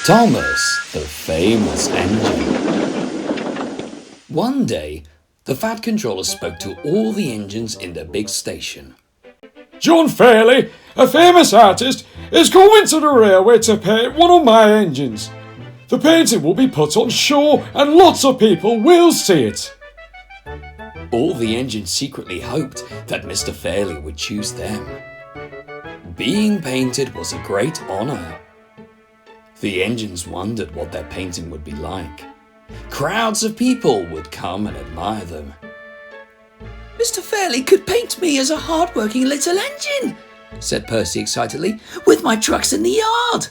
Thomas, the famous engine. One day, the Fat Controller spoke to all the engines in the big station. John Fairley, a famous artist, is going to the railway to paint one of my engines. The painting will be put on show and lots of people will see it. All the engines secretly hoped that Mr. Fairley would choose them. Being painted was a great honour. The engines wondered what their painting would be like. Crowds of people would come and admire them. Mr. Fairley could paint me as a hard-working little engine, said Percy excitedly, with my trucks in the yard.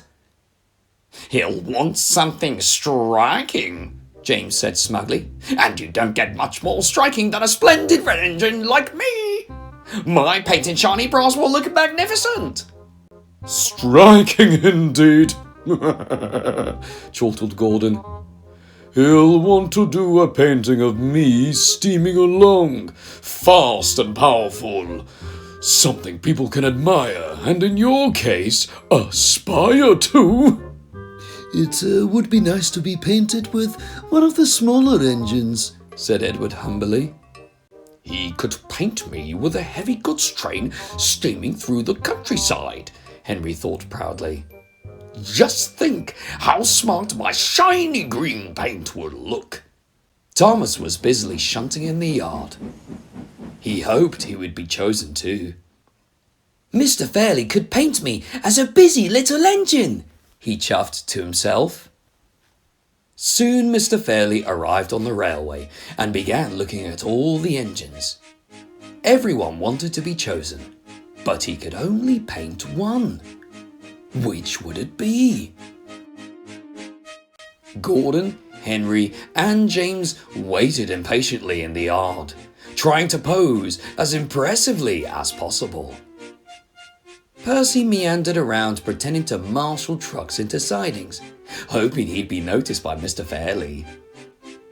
He'll want something striking, James said smugly, and you don't get much more striking than a splendid red engine like me. My painted shiny brass will look magnificent. Striking indeed, chortled Gordon. He'll want to do a painting of me steaming along, fast and powerful. Something people can admire, and in your case, aspire to. It would be nice to be painted with one of the smaller engines, said Edward humbly. He could paint me with a heavy goods train steaming through the countryside, Henry thought proudly. Just think how smart my shiny green paint would look. Thomas was busily shunting in the yard. He hoped he would be chosen too. Mr. Fairley could paint me as a busy little engine, he chuffed to himself. Soon Mr. Fairley arrived on the railway and began looking at all the engines. Everyone wanted to be chosen, but he could only paint one. Which would it be? Gordon, Henry, and James waited impatiently in the yard, trying to pose as impressively as possible. Percy meandered around pretending to marshal trucks into sidings, hoping he'd be noticed by Mr. Fairley.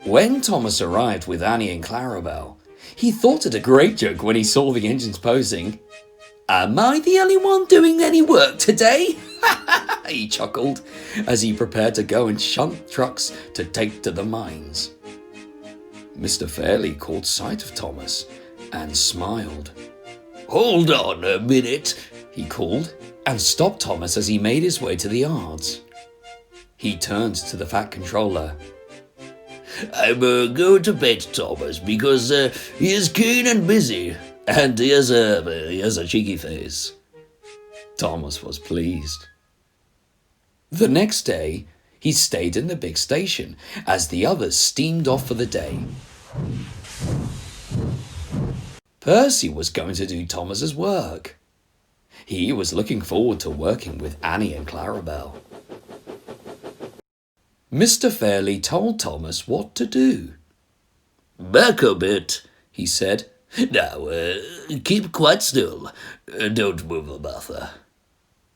When Thomas arrived with Annie and Clarabel, he thought it a great joke when he saw the engines posing. Am I the only one doing any work today? He chuckled as he prepared to go and shunt trucks to take to the mines. Mr. Fairley caught sight of Thomas and smiled. Hold on a minute, he called, and stopped Thomas as he made his way to the yards. He turned to the Fat Controller. I'm going to bet Thomas because he is keen and busy, and he has a cheeky face. Thomas was pleased. The next day, he stayed in the big station as the others steamed off for the day. Percy was going to do Thomas's work. He was looking forward to working with Annie and Clarabel. Mr. Fairley told Thomas what to do. Back a bit, he said. Now, keep quite still. Don't move, Martha.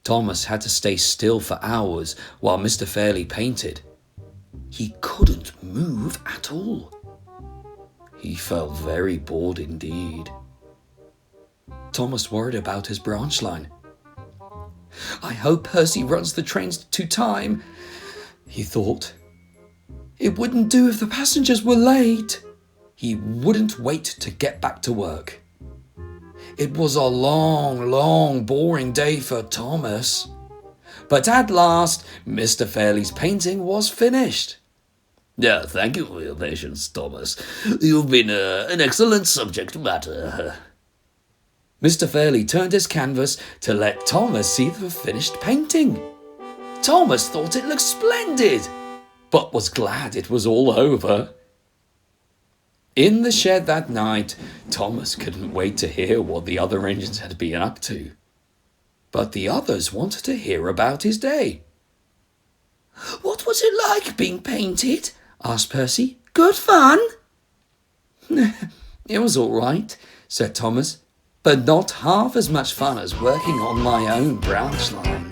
Thomas had to stay still for hours while Mr. Fairley painted. He couldn't move at all. He felt very bored indeed. Thomas worried about his branch line. I hope Percy runs the trains to time, he thought. It wouldn't do if the passengers were late. He wouldn't wait to get back to work. It was a long, boring day for Thomas. But at last, Mr. Fairley's painting was finished. Thank you for your patience, Thomas. You've been an excellent subject matter. Mr. Fairley turned his canvas to let Thomas see the finished painting. Thomas thought it looked splendid, but was glad it was all over. In the shed that night, Thomas couldn't wait to hear what the other engines had been up to. But the others wanted to hear about his day. What was it like being painted? Asked Percy. Good fun? It was all right, said Thomas, but not half as much fun as working on my own branch line.